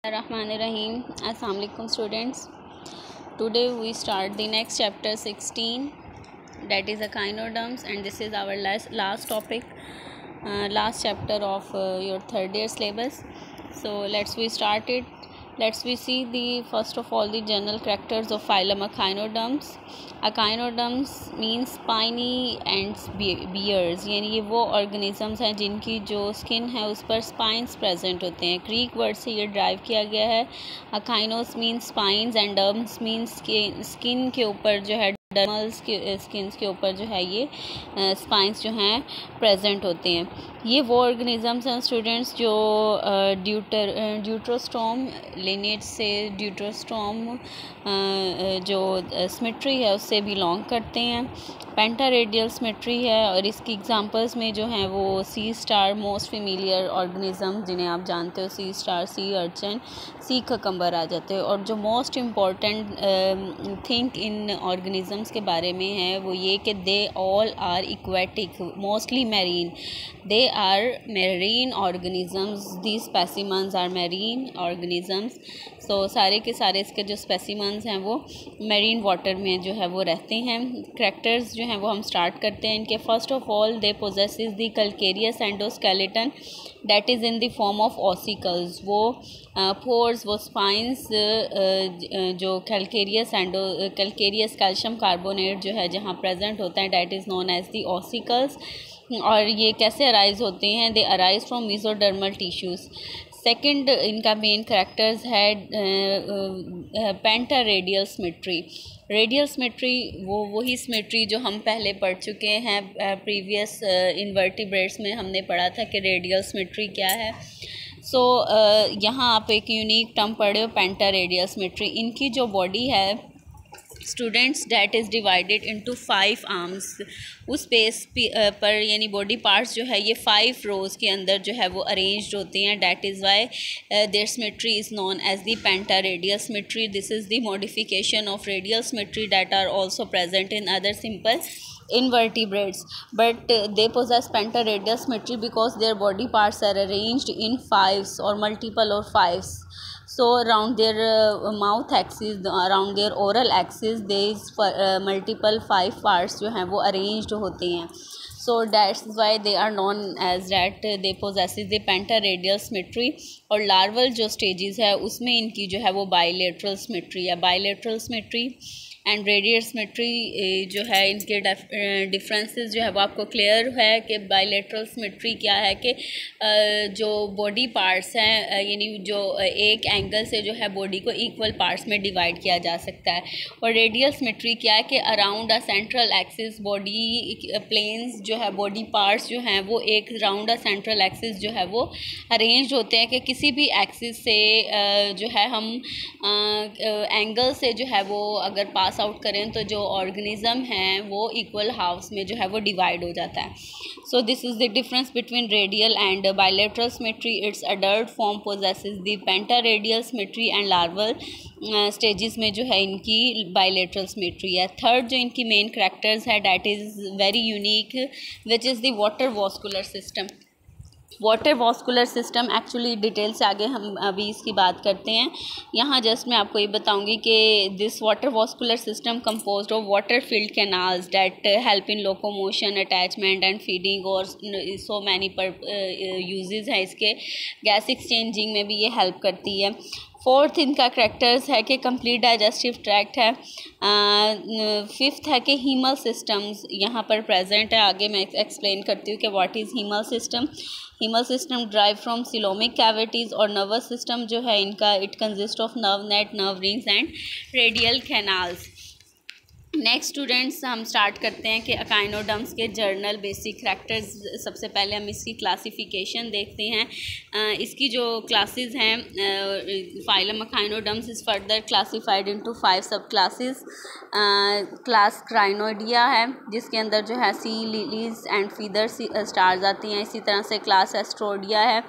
Rahim. Assalamu alaikum students. Today we start the next chapter 16, that is echinoderms, and this is our last topic, last chapter of your third year syllabus. So let's we start it. Let's we see the first of all the general characters of phylum echinoderms. Echinoderms means spiny ants bears, यानी ये वो organisms हैं जिनकी जो skin है उस पर spines present होते हैं. ग्रीक वर्ड से ये ड्राइव किया गया है. Echinos means spines and derms means skin के ऊपर जो है डर्मल्स के स्किन्स के ऊपर जो है ये स्पाइंस जो हैं प्रेजेंट होते हैं. ये वो ऑर्गेनिजम्स हैं स्टूडेंट्स जो ड्यूटरोस्टोम लिनेज से ड्यूटरोस्टोम जो सिमेट्री है उससे बिलोंग करते हैं. पेंटारेडियल सिमेट्री है और इसकी एग्जांपल्स में जो हैं वो सी स्टार मोस्ट फेमिलियर ऑर्गेनिज्म जिन्हें आप जानते हो, सी स्टार, सी अर्चन, सी ककम्बर आ जाते हैं. और जो most important thing in organisms के बारे में है वो ये कि they all are aquatic, mostly marine. They are marine organisms, the specimens are marine organisms. So सारे के सारे इसके जो स्पेसिमन्स हैं वो मैरीन वाटर में जो है वो रहते हैं. करैक्टर्स जो हैं वो हम स्टार्ट करते हैं इनके. First of all they possesses the calcareous endoskeleton that is in the form of ossicles. वो पोर्स, वो स्पाइंस जो कैलकेरियस कैल्शियम कार्बोनेट जो है जहाँ प्रेजेंट होता है that is known as the ossicles. और ये कैसे अराइज होते हैं? They arise from mesodermal tissues. Second इनका मेन करैक्टर्स है पेंटारेडियल सिमेट्री. रेडियल सिमेट्री वही सिमेट्री जो हम पहले पढ़ चुके हैं प्रीवियस इन्वर्टिब्रेट्स में. हमने पढ़ा था कि रेडियल सिमेट्री क्या है. सो यहाँ आप एक यूनिक टर्म पढ़े हो, पेंटारेडियल सिमेट्री. इनकी जो बॉडी है students that is divided into 5 arms. उस स्पेस पर यानी बॉडी पार्ट्स जो है ये 5 रोज़ के अंदर जो है वो अरेंज्ड होते हैं. That is why their symmetry is known as the pentaradial symmetry. This is the modification of radial symmetry that are also present in other simple invertebrates, but they possess pentaradial symmetry because their body parts are arranged in 5s or multiple or 5s. So around their mouth axis, around their oral axis, there is multiple 5 parts जो हैं वो arranged होते हैं. So that's why they are known as that they possess the pentaradial symmetry. और larval जो stages है उसमें इनकी जो है वो bilateral symmetry है. bilateral symmetry and radial symmetry जो है इनके डिफरेंसेस जो है वो आपको क्लियर है कि बायलेटरल सिमेट्री क्या है कि जो बॉडी पार्ट्स हैं यानी जो एक एंगल से जो है बॉडी को इक्वल पार्ट्स में डिवाइड किया जा सकता है. और रेडियल सिमेट्री क्या है कि around a central axis body planes जो है बॉडी पार्ट्स जो हैं वो एक राउंड अ सेंट्रल एक्सिस जो है वो अरेंज होते हैं कि किसी भी एक्सिस से जो है हम एंगल से जो है वो अगर पास आउट करें तो जो ऑर्गेनिज्म हैं वो इक्वल हाफ्स में जो है वो डिवाइड हो जाता है. So this is the difference between radial and bilateral symmetry. It's adult form possesses the pentaradial symmetry and larval stages में जो है इनकी बायलेटरल सिमेट्री है. थर्ड जो इनकी मेन करैक्टर्स है that is very unique which is the water vascular system. Water vascular system actually detail से आगे हम अभी इसकी बात करते हैं. यहाँ जस्ट मैं आपको ये बताऊँगी कि this water vascular system composed of water field canals that help in locomotion, attachment and feeding और सो मैनी यूजेस हैं इसके. गैस एक्सचेंजिंग में भी ये हेल्प करती है. फोर्थ इनका करैक्टर्स है कि कंप्लीट डाइजेस्टिव ट्रैक्ट है. फिफ्थ है कि हीमल सिस्टम्स यहाँ पर प्रेजेंट है. आगे मैं एक्सप्लेन करती हूँ कि what is haemal system. Haemal system drive from coelomic cavities. और नर्वस सिस्टम जो है इनका it consist of nerve net, nerve rings and radial canals. Next students हम स्टार्ट करते हैं कि अकाइनोडर्म्स के जर्नल बेसिक करैक्टर्स. सबसे पहले हम इसकी क्लासिफिकेशन देखते हैं. इसकी जो क्लासेस हैं phylum echinoderms is further classified into 5 सब क्लासेस. क्लास क्राइनोइडिया है जिसके अंदर जो है सी लिलीज एंड फीदर स्टार्स आती हैं. इसी तरह से क्लास एस्ट्रोडिया है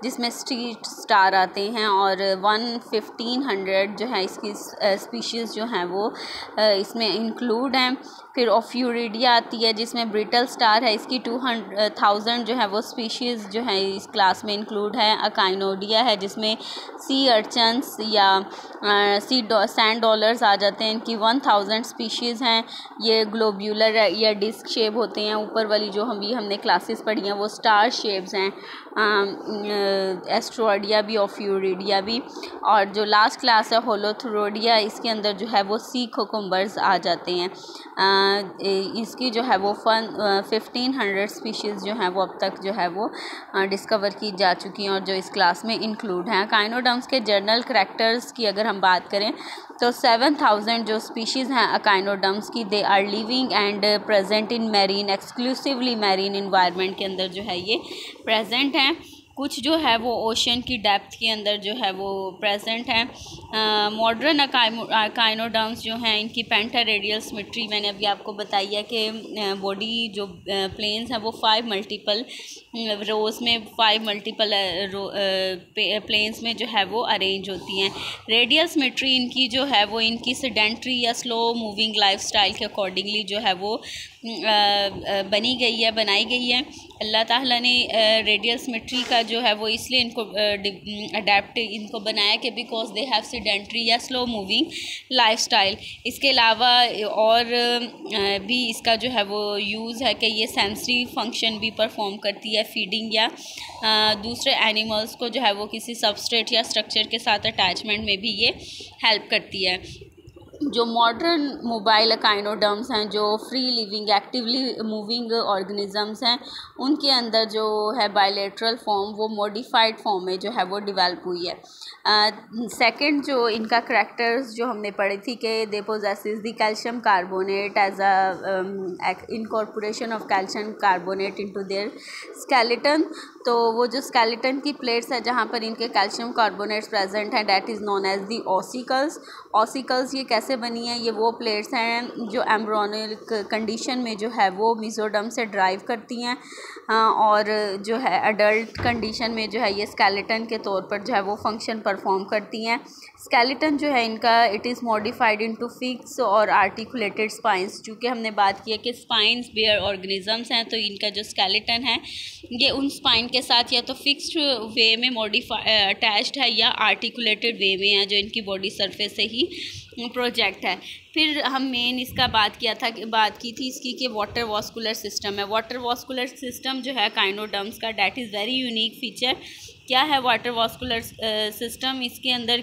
जिसमें स्ट्रीट स्टार आते हैं. और 1500 जो है इसकी स्पीशीज़ जो हैं वो इसमें इंक्लूड हैं। फिर ऑफ्यूरिडिया आती है जिसमें ब्रिटल स्टार है, इसकी 200,000 जो है वो स्पीशीज़ जो है इस क्लास में इंक्लूड है। अकाइनोडिया है जिसमें सी अर्चन्स या सैंड डॉलर्स आ जाते हैं, इनकी 1000 स्पीशीज़ हैं। ये ग्लोब्यूलर या डिस्क शेप होते हैं, ऊपर वाली जो हमने क्लासेस पढ़ी हैं वो स्टार शेप्स हैं, एस्ट्रोडिया भी ऑफ्यूरिडिया भी। और जो लास्ट क्लास है होलोथ्रोडिया, इसके अंदर जो है वो सी कोकुम्बर्स आ जाते हैं। इसकी जो है वो 1500 स्पीशीज़ जो हैं वो अब तक जो है वो डिस्कवर की जा चुकी हैं और जो इस क्लास में इंक्लूड हैं। अकाइनोडर्म्स के जर्नल करैक्टर्स की अगर हम बात करें तो 7000 जो स्पीशीज़ हैं अकाइनोडर्म्स की, they are living and present in marine, exclusively marine environment के अंदर जो है ये प्रेजेंट हैं। कुछ जो है वो ओशन की डेप्थ के अंदर जो है वो प्रेजेंट हैं। मॉडर्न अकाइनोडर्म्स जो हैं इनकी पेंटा रेडियल सिमेट्री मैंने अभी आपको बताई है कि बॉडी जो प्लेन्स हैं वो 5 मल्टीपल रोज़ में 5 मल्टीपल प्लेन्स में जो है वो अरेंज होती हैं। रेडियल सिमेट्री इनकी जो है वो इनकी सेडेंट्री या स्लो मूविंग लाइफस्टाइल के अकॉर्डिंगली जो है वो बनाई गई है। अल्लाह ताला ने रेडियल सिमेट्री का जो है वो इसलिए इनको अडेप्ट इनको बनाया कि बिकॉज दे हैव सेडेंट्री या स्लो मूविंग लाइफस्टाइल। इसके अलावा और भी इसका जो है वो यूज़ है कि ये सेंसरी फंक्शन भी परफॉर्म करती है, फीडिंग या दूसरे एनिमल्स को जो है वो किसी सबस्ट्रेट या स्ट्रक्चर के साथ अटैचमेंट में भी ये हेल्प करती है। जो मॉडर्न मोबाइल अकाइनोडर्म्स हैं, जो free living actively moving organisms हैं, उनके अंदर जो है बायलैटरल फॉर्म वो मॉडिफाइड फॉर्म में जो है वो डेवलप हुई है। सेकंड जो इनका करैक्टर्स जो हमने पढ़ी थी कि they possesses the calcium carbonate as a incorporation of calcium carbonate into their skeleton. तो वो जो स्केलेटन की प्लेट्स है जहाँ पर इनके कैल्शियम कार्बोनेट्स प्रेजेंट हैं, that is known as the ossicles. Ossicles ये कैसे बनी है? ये वो प्लेट्स हैं जो एम्ब्रियोनिक कंडीशन में जो है वो मेसोडर्म से ड्राइव करती हैं और जो है अडल्ट कंडीशन में जो है ये स्केलेटन के तौर पर जो है वो फंक्शन परफॉर्म करती हैं। स्केलेटन जो है इनका it is modified into fix और आर्टिकुलेटेड स्पाइंस। चूँकि हमने बात की है कि स्पाइंस बेयर ऑर्गेनिजम्स हैं, तो इनका जो स्केलेटन है ये उन स्पाइन के साथ या तो फिक्स्ड वे में अटैच्ड है या आर्टिकुलेटेड वे में है जो इनकी बॉडी सरफेस से ही प्रोजेक्ट है। फिर हम मेन इसका बात की थी इसकी कि वाटर वास्कुलर सिस्टम है। वाटर वास्कुलर सिस्टम जो है काइनोडर्म्स का, that is very unique feature. क्या है वाटर वास्कुलर सिस्टम? इसके अंदर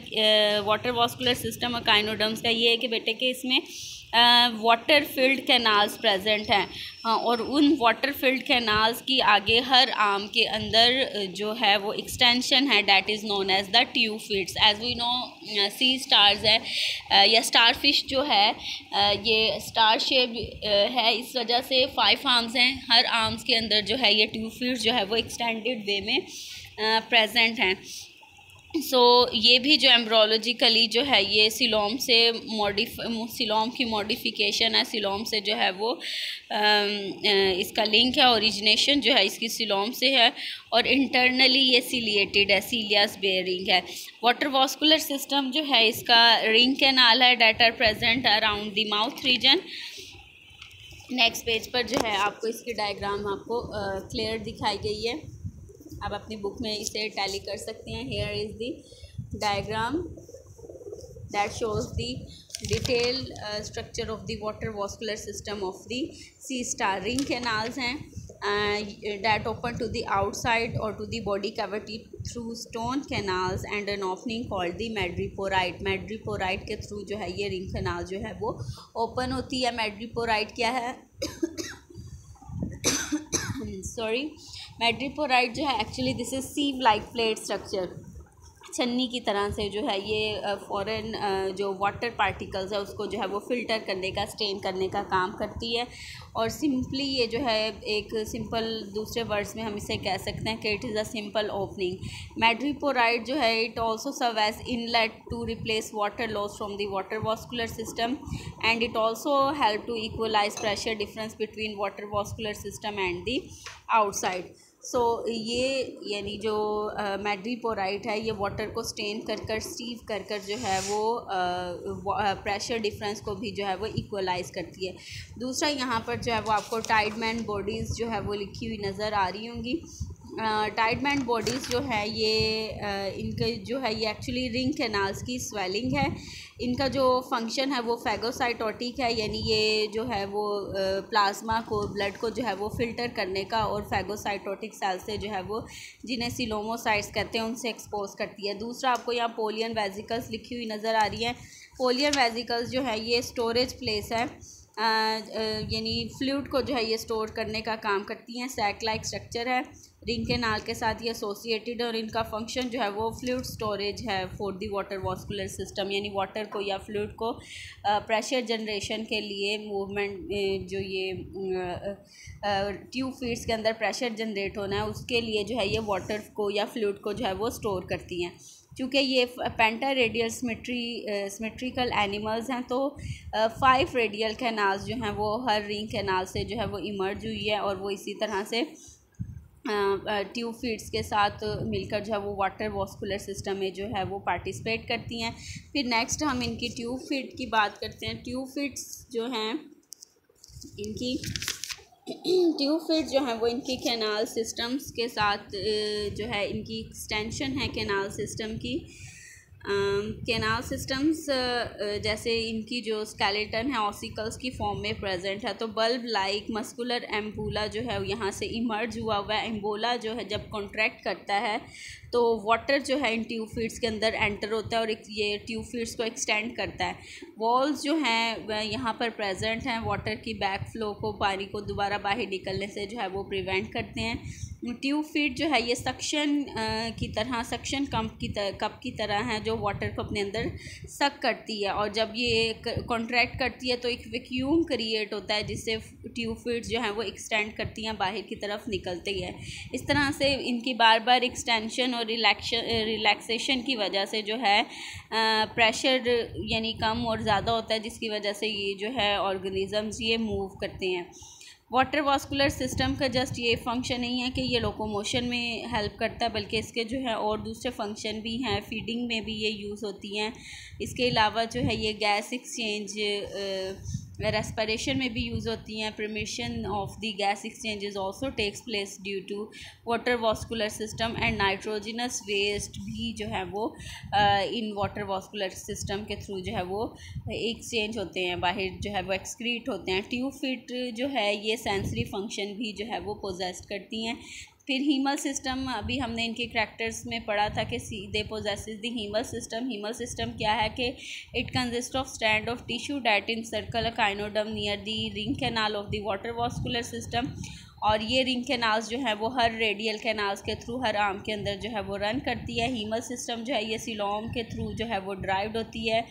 वाटर वास्कुलर सिस्टम काइनोडर्म्स का ये है कि बेटे कि इसमें वाटर फिल्ड कैनाल्स प्रेजेंट हैं और उन वाटर फिल्ड कैनाल्स की आगे हर आर्म के अंदर जो है वो एक्सटेंशन है, that is known as the tube feet. As we know sea stars है या स्टार फिश जो है ये स्टार शेप है, इस वजह से 5 आर्म्स हैं, हर आर्म्स के अंदर जो है ये ट्यूब फीड्स जो है वो एक्सटेंडेड वे में प्रेजेंट हैं। ये भी जो एम्ब्रोलॉजिकली जो है ये सिलोम से सिलोम की मॉडिफिकेशन है, सिलोम से जो है वो इसका लिंक है, ओरिजिनेशन जो है इसकी सिलोम से है और इंटरनली ये सिलिएटेड है, सीलियस बेयरिंग है। वाटर वास्कुलर सिस्टम जो है इसका रिंग कैनाल है, that are present around the mouth region. Next page पर जो है आपको इसकी डायग्राम आपको क्लियर दिखाई गई है, आप अपनी बुक में इसे टैली कर सकते हैं। Here is the diagram that shows the detail structure of the water vascular system of the sea star. Ring canals हैं that open to the outside or to the body cavity through stone canals and an opening called the madreporite। madreporite के through जो है ये ring canal जो है वो open होती है। madreporite क्या है? सॉरी, मैड्रिपोराइट जो है actually this is sieve like plate structure, छन्नी की तरह से जो है ये फॉरेन जो वाटर पार्टिकल्स है उसको जो है वो फ़िल्टर करने का, स्टेन करने का काम करती है। और सिंपली ये जो है एक सिंपल दूसरे वर्ड्स में हम इसे कह सकते हैं कि it is a simple opening. Madreporite जो है it also serve as inlet to replace water loss from the water vascular system and it also help to equalize pressure difference between water vascular system and the outside. ये यानी जो मैड्रीपोराइट है ये water को stand कर Steve कर जो है वो प्रेशर डिफरेंस को भी जो है वो इक्वलाइज करती है। दूसरा यहाँ पर जो है वो आपको टाइडमैन बॉडीज़ जो है वो लिखी हुई नज़र आ रही होंगी। टाइडमैन बॉडीज़ जो है ये इनके जो है ये एक्चुअली रिंग कैनाल्स की स्वेलिंग है। इनका जो फंक्शन है वो फैगोसाइटोटिक है, यानी ये जो है वो प्लाज्मा को, ब्लड को जो है वो फ़िल्टर करने का और फैगोसाइटोटिक सेल से जो है वो जिन्हें सिलोमोसाइट्स कहते हैं उनसे एक्सपोज करती है। दूसरा आपको यहाँ पोलियन वेजिकल्स लिखी हुई नज़र आ रही है। पोलियन वेजिकल्स जो है ये स्टोरेज प्लेस है, यानी फ्लूइड को जो है ये स्टोर करने का काम करती हैं। सैक लाइक स्ट्रक्चर है, रिंग कैनाल के साथ ये एसोसिएटेड है और इनका फंक्शन जो है वो फ्लूइड स्टोरेज है for the water vascular system, यानी वाटर को या फ्लूइड को प्रेशर जनरेशन के लिए मूवमेंट, जो ये ट्यूब फीड्स के अंदर प्रेशर जनरेट होना है उसके लिए जो है ये वाटर को या फ्लूइड को जो है वो स्टोर करती हैं। चूँकि ये पेंटा रेडियल सिमेट्रिकल एनिमल्स हैं तो 5 रेडियल कैनाल्स जो हैं वो हर रिंग कैनाल से जो है वो इमर्ज हुई है और वो इसी तरह से ट्यूब फीड्स के साथ मिलकर जो है वो वाटर वास्कुलर सिस्टम में जो है वो पार्टिसिपेट करती हैं। फिर नेक्स्ट हम इनकी ट्यूब फीड की बात करते हैं। ट्यूब फीड्स जो हैं इनकी ट्यूब फीड जो है वो इनकी कैनाल सिस्टम्स के साथ जो है इनकी एक्सटेंशन है कैनाल सिस्टम की। कैनाल सिस्टम्स जैसे इनकी जो स्केलेटन है ऑसिकल्स की फॉर्म में प्रेजेंट है, तो बल्ब लाइक मस्कुलर एम्बोला जो है यहाँ से इमर्ज हुआ हुआ है। एम्बोला जो है जब कॉन्ट्रैक्ट करता है तो वाटर जो है इन ट्यूब फीड्स के अंदर एंटर होता है और ये ट्यूब फीड्स को एक्सटेंड करता है। वॉल्स जो हैं वह यहाँ पर प्रेजेंट हैं, वाटर की बैक फ्लो को, पानी को दोबारा बाहर निकलने से जो है वो प्रिवेंट करते हैं। ट्यूब फीड जो है ये सक्शन की तरह, सक्शन कप की तरह है जो वाटर को अपने अंदर सक करती है और जब ये कॉन्ट्रैक्ट करती है तो एक वैक्यूम क्रिएट होता है जिससे ट्यूब फीड्स जो हैं वो एक्सटेंड करती हैं, बाहर की तरफ निकलती है। इस तरह से इनकी बार बार एक्सटेंशन और रिलैक्सेशन की वजह से जो है प्रेशर यानी कम और ज़्यादा होता है, जिसकी वजह से ये जो है ऑर्गेनिज़म्स ये मूव करते हैं। वाटर वास्कुलर सिस्टम का जस्ट ये फंक्शन नहीं है कि ये लोकोमोशन में हेल्प करता है, बल्कि इसके जो है और दूसरे फंक्शन भी हैं। फीडिंग में भी ये यूज़ होती हैं। इसके अलावा जो है ये गैस एक्सचेंज, रेस्पिरेशन में भी यूज़ होती हैं। Permission of the gas exchange is also takes place due to water vascular system and nitrogenous waste भी जो है वो इन वाटर वास्कुलर सिस्टम के थ्रू जो है वो एक्सचेंज होते हैं, बाहर जो है वो एक्सक्रीट होते हैं। ट्यूब फीड जो है ये सेंसरी फंक्शन भी जो है वो पोजेस्ट करती हैं। फिर हीमल सिस्टम, अभी हमने इनके करैक्टर्स में पढ़ा था कि they possesses the haemal system. Haemal system क्या है कि it consist of strand of tissue that encircle echinoderm near the ring canal of the water vascular system. और ये रिंग कैनाल्स जो है वो हर रेडियल कैनाल्स के थ्रू, हर आर्म के अंदर जो है वो रन करती है। हीमल सिस्टम जो है ये सिलोम के थ्रू जो है वो ड्राइव्ड होती है,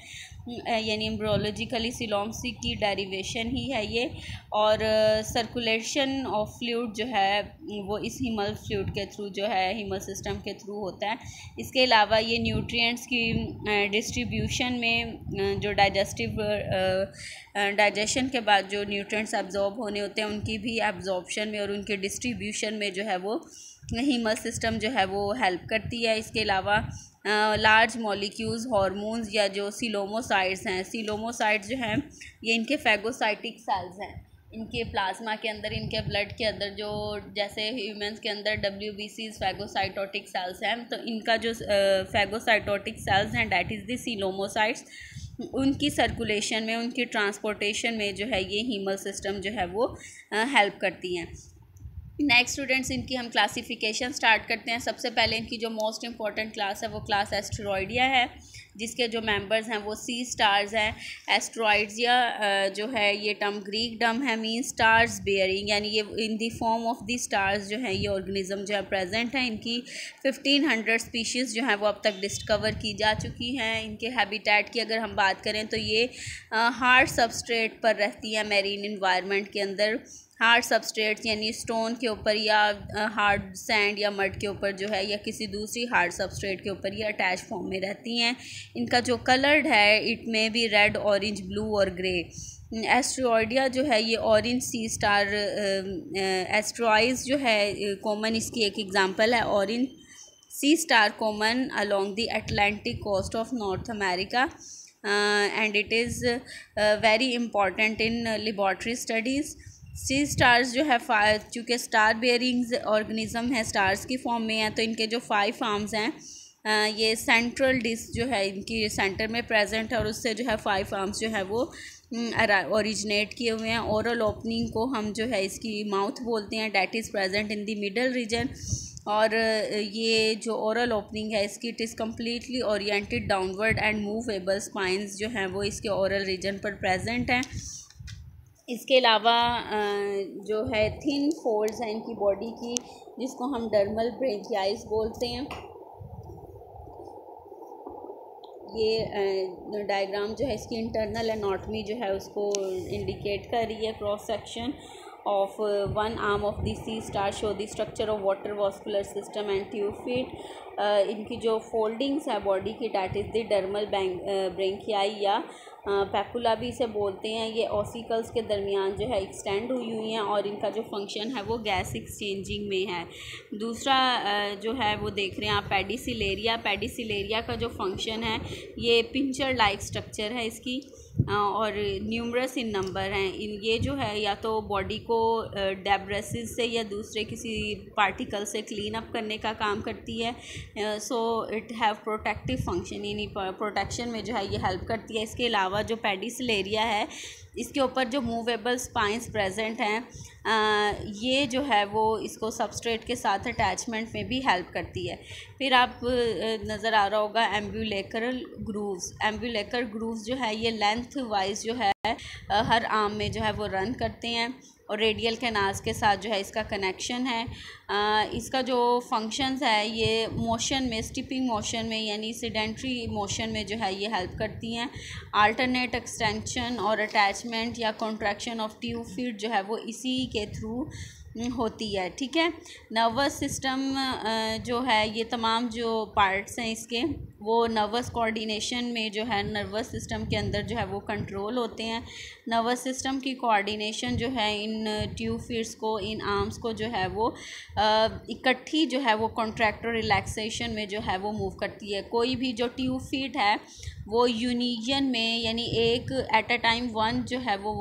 यानी एम्ब्रोलॉजिकली सिलोम की डेरिवेशन ही है ये। और सर्कुलेशन ऑफ फ्लूइड जो है वो इस हीमल फ्लूइड के थ्रू जो है हीमल सिस्टम के थ्रू होता है। इसके अलावा ये न्यूट्रिएंट्स की डिस्ट्रीब्यूशन में जो डाइजेशन के बाद जो न्यूट्रिएंट्स एब्जॉर्ब होने होते हैं उनकी भी एब्जॉर्प्शन में और उनके डिस्ट्रीब्यूशन में जो है वो हीमल सिस्टम जो है वो हेल्प करती है। इसके अलावा लार्ज मॉलिक्यूल्स, हार्मोन्स या जो सिलोमोसाइट्स हैं, सिलोमोसाइट्स जो हैं ये इनके फैगोसाइटिक सेल्स हैं। इनके प्लाज्मा के अंदर, इनके ब्लड के अंदर जो जैसे ह्यूमंस के अंदर WBCs फैगोसाइटोटिक सेल्स हैं, तो इनका जो फैगोसाइटोटिक सेल्स हैं डैट इज़ द सिलोमोसाइट्स, उनकी सर्कुलेशन में, उनकी ट्रांसपोर्टेशन में जो है ये हीमल सिस्टम जो है वो हेल्प करती हैं। नेक्स्ट स्टूडेंट्स, इनकी हम क्लासिफिकेशन स्टार्ट करते हैं। सबसे पहले इनकी जो मोस्ट इंपॉर्टेंट क्लास है वो क्लास एस्टेरॉयडिया है, जिसके जो मेंबर्स हैं वो सी स्टार्स हैं। एस्टेरॉयड्स जो है ये टर्म ग्रीक टर्म है, मीन स्टार्स बेयरिंग, यानी ये इन the form of the stars जो है ये ऑर्गेनिज्म जो है प्रेजेंट है। इनकी 1500 स्पीशीज़ जो हैं वो अब तक डिस्कवर की जा चुकी हैं। इनके हैबिटेट की अगर हम बात करें तो ये हार्ड सबस्ट्रेट पर रहती है, मैरीन इन्वायरमेंट के अंदर। हार्ड सबस्ट्रेट्स यानी स्टोन के ऊपर या हार्ड सैंड या मड के ऊपर जो है या किसी दूसरी हार्ड सबस्ट्रेट के ऊपर ये अटैच फॉर्म में रहती हैं। इनका जो कलर्ड है इट में भी रेड, ऑरेंज, ब्लू और ग्रे। एस्ट्रॉइडिया जो है ये ऑरेंज सी स्टार एस्ट्रॉइड्स जो है कॉमन इसकी एक एग्जांपल है। Orange sea star common along the Atlantic coast of North America and it is very important in laboratory studies. Sea stars जो है चूँकि स्टार बेयरिंग्स ऑर्गेनिज्म है, स्टार्स की फॉर्म में है, तो इनके जो 5 आर्म्स हैं ये सेंट्रल डिस्क जो है इनकी सेंटर में प्रेजेंट है और उससे जो है 5 आर्म्स जो है वो ओरिजिनेट किए हुए हैं। ओरल ओपनिंग को हम जो है इसकी माउथ बोलते हैं, that is present in the middle region. और ये जो ओरल ओपनिंग है इसकी it is completely oriented downward and movable spines जो हैं वो इसके ओरल रीजन पर प्रेजेंट हैं। इसके अलावा जो है थिन फोल्ड्स हैं इनकी बॉडी की, जिसको हम डर्मल ब्रेंकियाइज बोलते हैं। ये डायग्राम जो है इसकी इंटरनल एनाटॉमी जो है उसको इंडिकेट कर रही है। Cross section of one arm of the sea star show the structure of water vascular system and tube feet। इनकी जो फोल्डिंग्स है बॉडी की डैट इज़ द डर्मल ब्रेंकियाई या पैपुला भी इसे बोलते हैं। ये ऑसिकल्स के दरमियान जो है एक्सटेंड हुई हैं और इनका जो फंक्शन है वो गैस एक्सचेंजिंग में है। दूसरा जो है वो देख रहे हैं आप पेडिसिलेरिया। पेडिसिलेरिया का जो फंक्शन है ये पिंचर लाइक स्ट्रक्चर है इसकी और न्यूमरस इन नंबर हैं। ये जो है या तो बॉडी को डेब्रेसिस से या दूसरे किसी पार्टिकल से क्लीन अप करने का काम करती है। So it have protective function, यानी प्रोटेक्शन में जो है ये हेल्प करती है। इसके अलावा जो पेडिसिलेरिया है इसके ऊपर जो मूवेबल स्पाइंस प्रेजेंट हैं ये जो है वो इसको सबस्ट्रेट के साथ अटैचमेंट में भी हेल्प करती है। फिर आप नज़र आ रहा होगा एम्ब्यूलेक्रल ग्रूव्स। एम्ब्यूलेक्रल ग्रूव्स जो है ये लेंथ वाइज जो है हर आर्म में जो है वो रन करते हैं और रेडियल कैनाल्स के साथ जो है इसका कनेक्शन है। इसका जो फंक्शंस है ये मोशन में, स्टिपिंग मोशन में यानी सेडेंट्री मोशन में जो है ये हेल्प करती हैं। अल्टरनेट एक्सटेंशन और अटैचमेंट या कॉन्ट्रैक्शन ऑफ ट्यूब फीट जो है वो इसी के थ्रू होती है। ठीक है, नर्वस सिस्टम जो है ये तमाम जो पार्ट्स हैं इसके वो नर्वस कोऑर्डिनेशन में जो है नर्वस सिस्टम के अंदर जो है वो कंट्रोल होते हैं। नर्वस सिस्टम की कोऑर्डिनेशन जो है इन ट्यूब फीट्स को, इन आर्म्स को जो है वो इकट्ठी जो है वो कॉन्ट्रैक्ट और रिलैक्सेशन में जो है वो मूव करती है। कोई भी जो ट्यूब फीट है वो यूनियन में यानी एक एट अ टाइम वन जो है वो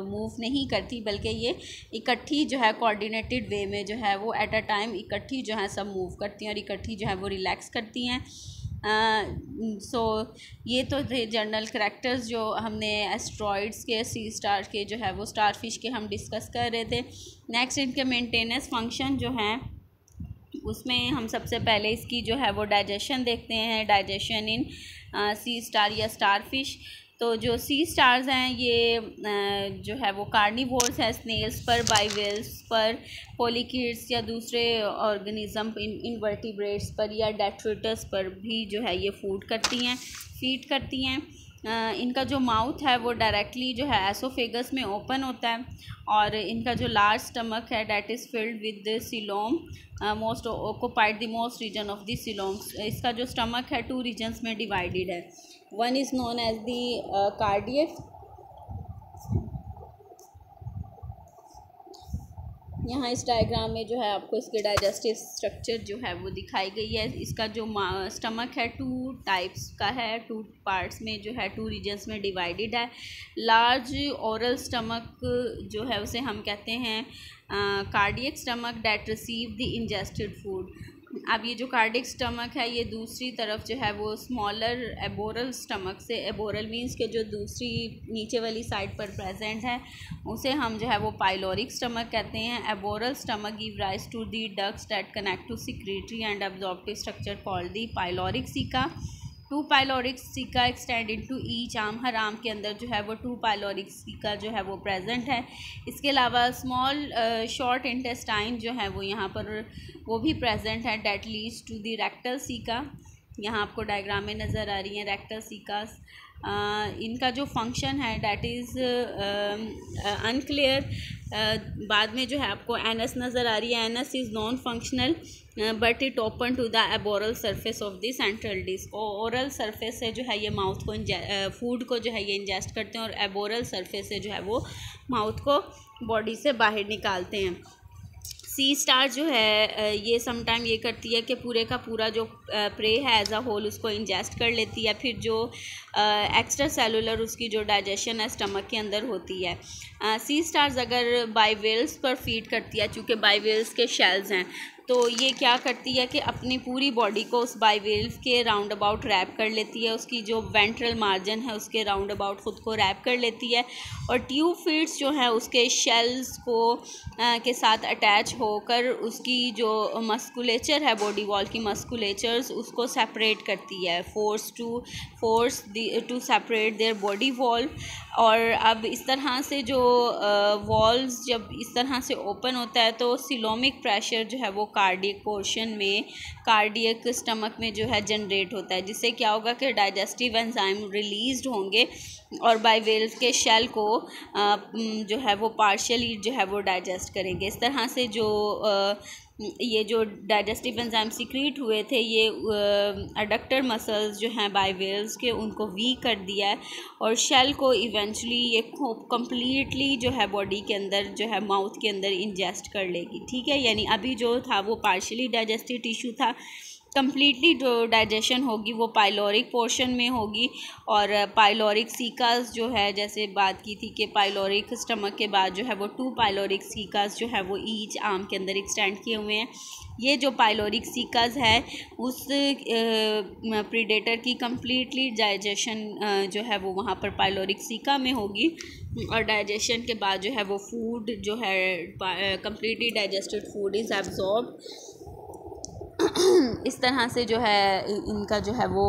मूव नहीं करती, बल्कि ये इकट्ठी जो है कोऑर्डिनेटेड वे में जो है वो एट अ टाइम इकट्ठी जो है सब मूव करती हैं और इकट्ठी जो है वो रिलैक्स करती हैं। सो ये तो थे जनरल करैक्टर्स जो हमने एस्ट्रॉइड्स के, सी स्टार के जो है वो स्टार फिश के हम डिस्कस कर रहे थे। नेक्स्ट इनके मेंटेनेंस फंक्शन जो हैं उसमें हम सबसे पहले इसकी जो है वो डाइजेशन देखते हैं। डाइजेशन इन सी स्टार या स्टार फिश। तो जो सी स्टार्स हैं ये जो है वो कार्निवोर्स है, स्नेल्स पर, बाइवेल्स पर, पोलिकीड्स या दूसरे ऑर्गेनिज्म इनवर्टिब्रेट्स पर या डेट्रिटस पर भी जो है ये फीड करती हैं। इनका जो माउथ है वो डायरेक्टली जो है एसोफेगस में ओपन होता है और इनका जो लार्ज स्टमक है that is filled with coelom, most occupied the most region of the coelom. इसका जो स्टमक है 2 रीजन्स में डिवाइडेड है। One is known as the cardiac. यहाँ इस डायग्राम में जो है आपको इसके डाइजेस्टिव स्ट्रक्चर जो है वो दिखाई गई है। इसका जो स्टमक है 2 टाइप्स का है, 2 पार्ट्स में जो है 2 रीजन्स में डिवाइडेड है। लार्ज ओरल स्टमक जो है उसे हम कहते हैं cardiac stomach that receive the ingested food. अब ये जो कार्डिक स्टमक है ये दूसरी तरफ जो है वो स्मॉलर एबोरल स्टमक से, एबोरल मीन्स के जो दूसरी नीचे वाली साइड पर प्रेजेंट है उसे हम जो है वो पाइलोरिक स्टमक कहते हैं। Aboral stomach give rise to the ducts that connect to secretory and absorptive structure called the pyloric caeca. 2 pyloric caeca extend into each arm. हर आर्म के अंदर जो है वो 2 पाइलोरिक सीका जो है वो प्रेजेंट है। इसके अलावा स्मॉल शॉर्ट इंटेस्टाइन जो है वो यहाँ पर वो भी प्रेजेंट है that leads to the rectal caeca. यहाँ आपको डायग्राम में नज़र आ रही हैं रेक्टस सीकास। इनका जो फंक्शन है डैट इज़ अनक्लियर। बाद में जो है आपको एनस नज़र आ रही है। Anus is non functional but it open to the aboral surface of the central disc. Oral surface से जो है ये माउथ को फूड को जो है ये इंजेस्ट करते हैं और एबोरल सरफेस से जो है वो माउथ को बॉडी से बाहर निकालते हैं। सी स्टार जो है ये समटाइम ये करती है कि पूरे का पूरा जो प्रे है एज अ होल उसको इंजेस्ट कर लेती है। फिर जो एक्स्ट्रा सेलुलर उसकी जो डाइजेशन है स्टमक के अंदर होती है। सी स्टार्स अगर बाइवेल्स पर फीड करती है, चूँकि बाइवेल्स के शेल्स हैं, तो ये क्या करती है कि अपनी पूरी बॉडी को उस बाइवेल्व के राउंड अबाउट रैप कर लेती है। उसकी जो वेंट्रल मार्जिन है उसके राउंड अबाउट ख़ुद को रैप कर लेती है और ट्यूब फीड्स जो है उसके शेल्स को के साथ अटैच होकर उसकी जो मस्कुलेचर है, बॉडी वॉल की मस्कुलेचर्स, उसको सेपरेट करती है। Force to separate their body wall. और अब इस तरह से जो वॉल्स जब इस तरह से ओपन होता है तो सिलोमिक प्रेशर जो है वो कार्डियक पोर्शन में, कार्डियक स्टमक में जो है जनरेट होता है, जिससे क्या होगा कि डाइजेस्टिव एंजाइम रिलीज़्ड होंगे और बाइवेल्व के शेल को जो है वो पार्शियली जो है वो डाइजेस्ट करेंगे। इस तरह से जो ये जो डाइजेस्टिव एंजाइम सीक्रेट हुए थे ये अडक्टर मसल्स जो हैं बाइवेल्व्स के उनको वीक कर दिया है और शेल को इवेंचुअली ये कम्प्लीटली जो है बॉडी के अंदर जो है माउथ के अंदर इंजेस्ट कर लेगी। ठीक है, यानी अभी जो था वो पार्शियली डाइजेस्टिव टिश्यू था, कम्प्लीटली जो डाइजेशन होगी वो पाइलोरिक पोर्शन में होगी। और पाइलोरिक सीकास जो है, जैसे बात की थी कि पाइलोरिक स्टमक के बाद जो है वो 2 पाइलोरिक सीकास जो है वो ईच आर्म के अंदर एक्सटेंड किए हुए हैं। ये जो पाइलोरिक सीकास है उस प्रीडेटर की कम्प्लीटली डाइजेशन जो है वो वहाँ पर पाइलोरिक सीका में होगी और डाइजेशन के बाद जो है वो फूड जो है completely digested food is absorb. इस तरह से जो है इनका जो है वो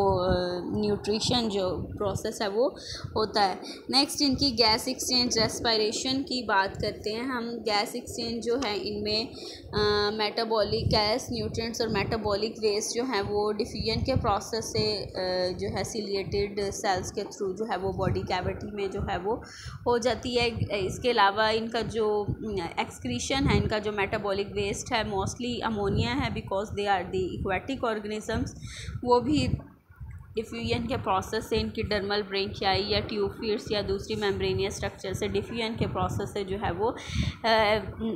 न्यूट्रिशन जो प्रोसेस है वो होता है। नेक्स्ट इनकी गैस एक्सचेंज रेस्पिरेशन की बात करते हैं हम। गैस एक्सचेंज जो है इनमें मेटाबॉलिक गैस, न्यूट्रिएंट्स और मेटाबॉलिक वेस्ट जो है वो डिफ्यूजन के प्रोसेस से जो है सिलिएटेड सेल्स के थ्रू जो है वो बॉडी कैविटी में जो है वो हो जाती है। इसके अलावा इनका जो एक्सक्रीशन है, इनका जो मेटाबॉलिक वेस्ट है मोस्टली अमोनिया है, because they are the aquatic organisms. वो भी डिफ्यूजन के प्रोसेस से इनकी डर्मल ब्रेंकियाई या ट्यूब फीड्स या दूसरी मेम्ब्रेनियस स्ट्रक्चर से डिफ्यूजन के प्रोसेस से जो है वो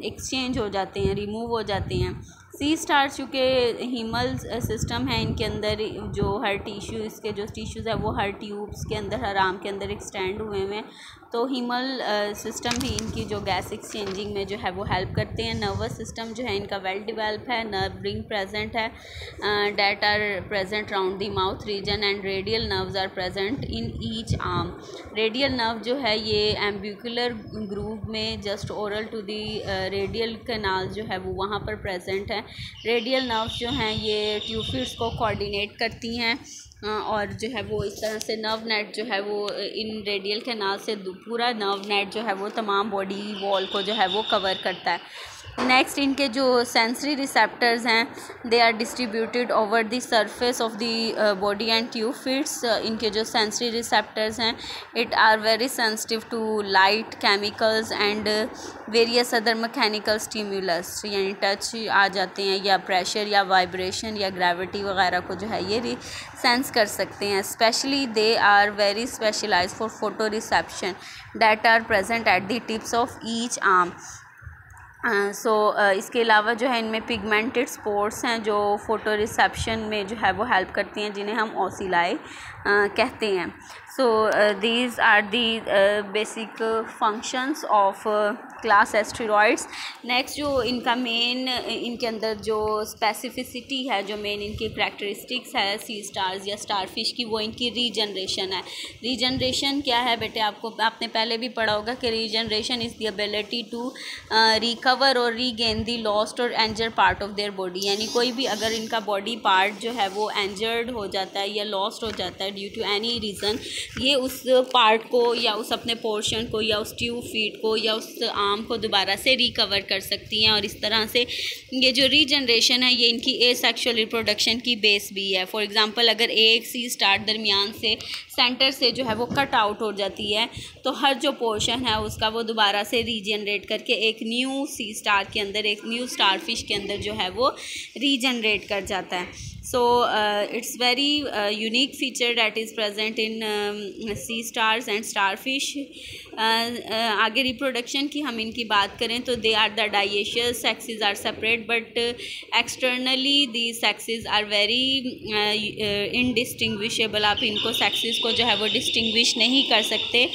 एक्सचेंज हो जाते हैं, रिमूव हो जाते हैं। सी स्टार चूँकि हीमल सिस्टम है, इनके अंदर जो हर टिश्यू, इसके जो टिश्यूज़ है वो हर ट्यूब्स के अंदर, हर आर्म के अंदर एक्सटेंड हुए हैं, तो हीमल सिस्टम भी इनकी जो गैस एक्सचेंजिंग में जो है वो हेल्प करते हैं। नर्वस सिस्टम जो है इनका वेल डिवेल्प है, नर्व रिंग प्रेजेंट है that are present round the mouth region and radial nerves are present in each arm. Radial nerve जो है ये एम्ब्यूकुलर ग्रूव में just oral to the radial canal जो है वो वहाँ पर प्रेजेंट है। रेडियल नर्व्स जो हैं ये ट्यूब फीड्स को कोऑर्डिनेट करती हैं और जो है वो इस तरह से नर्व नेट जो है वो इन रेडियल कैनाल से पूरा नर्व नेट जो है वो तमाम बॉडी वॉल को जो है वो कवर करता है। नेक्स्ट इनके जो सेंसरी रिसेप्टर्स हैं they are distributed over the surface of the body and tube feeds. इनके जो सेंसरी रिसेप्टर्स हैं it are very sensitive to light, chemicals and various other mechanical stimulus, यानी टच आ जाते हैं या प्रेशर या वाइब्रेशन या ग्रेविटी वगैरह को जो है ये सेंस कर सकते हैं। Specially they are very specialised for photo reception that are present at the tips of each arm. इसके अलावा जो है इनमें पिगमेंटेड स्पोर्स हैं जो फ़ोटो रिसेप्शन में जो है वो हेल्प करती हैं, जिन्हें हम ओसिलाई कहते हैं। So these are the basic functions of class asteroids. Next जो इनका मेन इनके अंदर जो स्पेसिफिसिटी है, जो मेन इनकी करैक्टरिस्टिक्स है सी स्टार्स या स्टार फिश की, वो इनकी रीजनरेशन है। रीजनरेशन क्या है बेटे, आपने पहले भी पढ़ा होगा कि regeneration is the ability to recover or regain the lost or injured part of their body. यानी कोई भी अगर इनका बॉडी पार्ट जो है वो इंजर्ड हो जाता है या लॉस्ट हो जाता है, ड्यू टू एनी रीज़न ये उस पार्ट को या उस अपने पोर्शन को या उस ट्यूब फीट को या उस आर्म को दोबारा से रिकवर कर सकती हैं। और इस तरह से ये जो रीजनरेशन है ये इनकी एसेक्सुअल रिप्रोडक्शन की बेस भी है। फॉर एग्ज़ाम्पल अगर एक सी स्टार दरमियान से सेंटर से जो है वो कट आउट हो जाती है तो हर जो पोर्शन है उसका वो दोबारा से रीजनरेट करके एक न्यू सी स्टार के अंदर, एक न्यू स्टार फिश के अंदर जो है वो रीजनरेट कर जाता है। So it's very unique feature that is present in sea stars and starfish. आगे रिप्रोडक्शन की हम इनकी बात करें तो they are the dioecious, sexes are separate but externally the sexes are very indistinguishable. आप इनको सेक्सेस को जो है वो डिस्टिंग्विश नहीं कर सकते।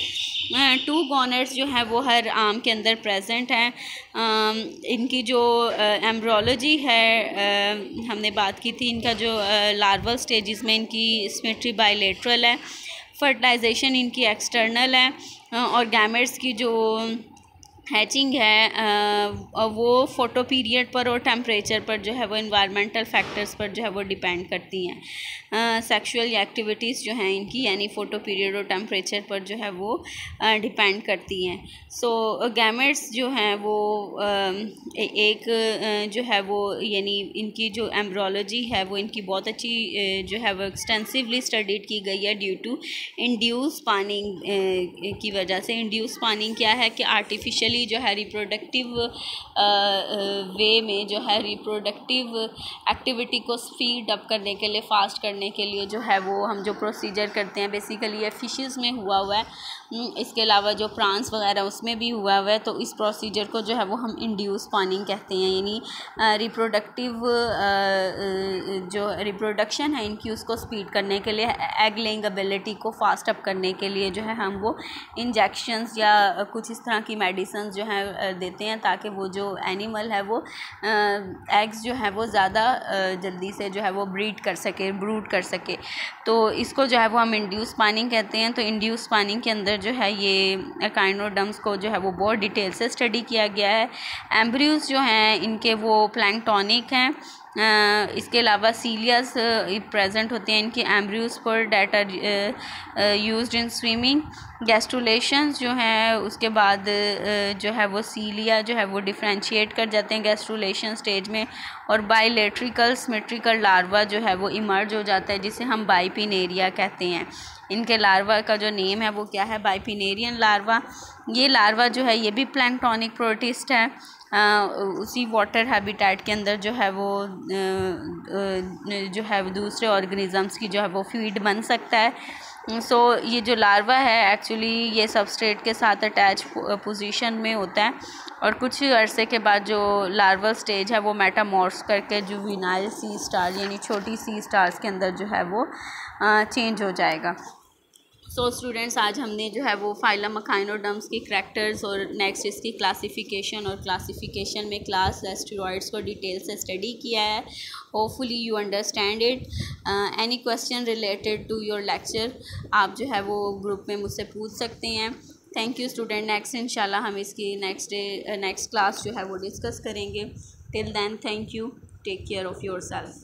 2 गॉनर्स जो है वो हर आर्म के अंदर प्रेजेंट हैं। इनकी जो एम्ब्रोलॉजी है हमने बात की थी, इनका जो लार्वल स्टेजेस में इनकी सिमेट्री बायलेटरल है, फर्टिलाइजेशन इनकी एक्सटर्नल है और गैमेट्स की जो हैचिंग है वो फोटो पीरियड पर और टेम्परेचर पर जो है वो इन्वायरमेंटल फैक्टर्स पर जो है वो डिपेंड करती हैं। सेक्सुअल एक्टिविटीज़ जो हैं इनकी यानी फ़ोटो पीरियड और टेम्परेचर पर जो है वो डिपेंड करती हैं। सो गैमेट्स जो हैं वो एक जो है वो यानी इनकी जो एम्ब्रोलॉजी है वो इनकी बहुत अच्छी जो है वो एक्सटेंसिवली स्टडीड की गई है ड्यू टू इंड्यूस स्पॉनिंग की वजह से। इंड्यूस स्पॉनिंग क्या है कि आर्टिफिशियली जो है रिप्रोडक्टिव वे में जो है रिप्रोडक्टिव एक्टिविटी को स्पीड अप करने के लिए, फास्ट करने के लिए जो है वो हम जो प्रोसीजर करते हैं बेसिकली ये फिशेस में हुआ हुआ है। इसके अलावा जो प्रांस वगैरह उसमें भी हुआ हुआ है। तो इस प्रोसीजर को जो है वो हम इंड्यूस स्पॉनिंग कहते हैं, यानी रिप्रोडक्टिव जो रिप्रोडक्शन है इनकी उसको स्पीड करने के लिए, एग लेइंग एबिलिटी को फास्ट अप करने के लिए जो है हम वो इंजेक्शंस या कुछ इस तरह की मेडिसिन जो है देते हैं ताकि वो जो एनिमल है वो एग्स जो है वो ज़्यादा जल्दी से जो है वो ब्रूड कर सके। तो इसको जो है वो हम इंड्यूस स्पॉनिंग कहते हैं। तो इंड्यूस स्पॉनिंग के अंदर जो है ये एकाइनोडर्म्स को जो है वो बहुत डिटेल से स्टडी किया गया है। एम्ब्रियोज जो हैं इनके वो प्लैंक्टोनिक हैं। इसके अलावा सीलियास प्रेजेंट होते हैं इनके एम्ब्रियोज पर that are used in swimming. Gastrulations जो हैं उसके बाद जो है वो सीलिया जो है वो डिफ्रेंशिएट कर जाते हैं गैस्ट्रुलेशन स्टेज में और बायलेट्रिकल सिमेट्रिकल लार्वा जो है वो इमर्ज हो जाता है जिसे हम बाइपिनेरिया कहते हैं। इनके लार्वा का जो नेम है वो क्या है, बाइपिनेरियन लार्वा। ये लार्वा जो है ये भी प्लैंक्टोनिक प्रोटिस्ट है। उसी वाटर हैबिटेट के अंदर जो है वो जो है दूसरे ऑर्गेनिजम्स की जो है वो फीड बन सकता है। सो ये जो लार्वा है एक्चुअली ये सबस्ट्रेट के साथ अटैच पोजीशन में होता है और कुछ अरसे के बाद जो लार्वल स्टेज है वो मेटामॉर्फ्स करके जुवेनाइल सी स्टार यानी छोटी सी स्टार्स के अंदर जो है वो चेंज हो जाएगा। सो स्टूडेंट्स आज हमने जो है वो फाइलम एकाइनोडर्म्स की करैक्टर्स और नेक्स्ट इसकी क्लासिफिकेशन और क्लासिफिकेशन में क्लास एस्टेरॉइड्स को डिटेल से स्टडी किया है। Hopefully you understand it. Any question related to your lecture आप जो है वो ग्रुप में मुझसे पूछ सकते हैं। Thank you student. नेक्स्ट इंशाल्लाह हम इसकी नेक्स्ट क्लास जो है वो डिस्कस करेंगे। Till then thank you, take care of your self.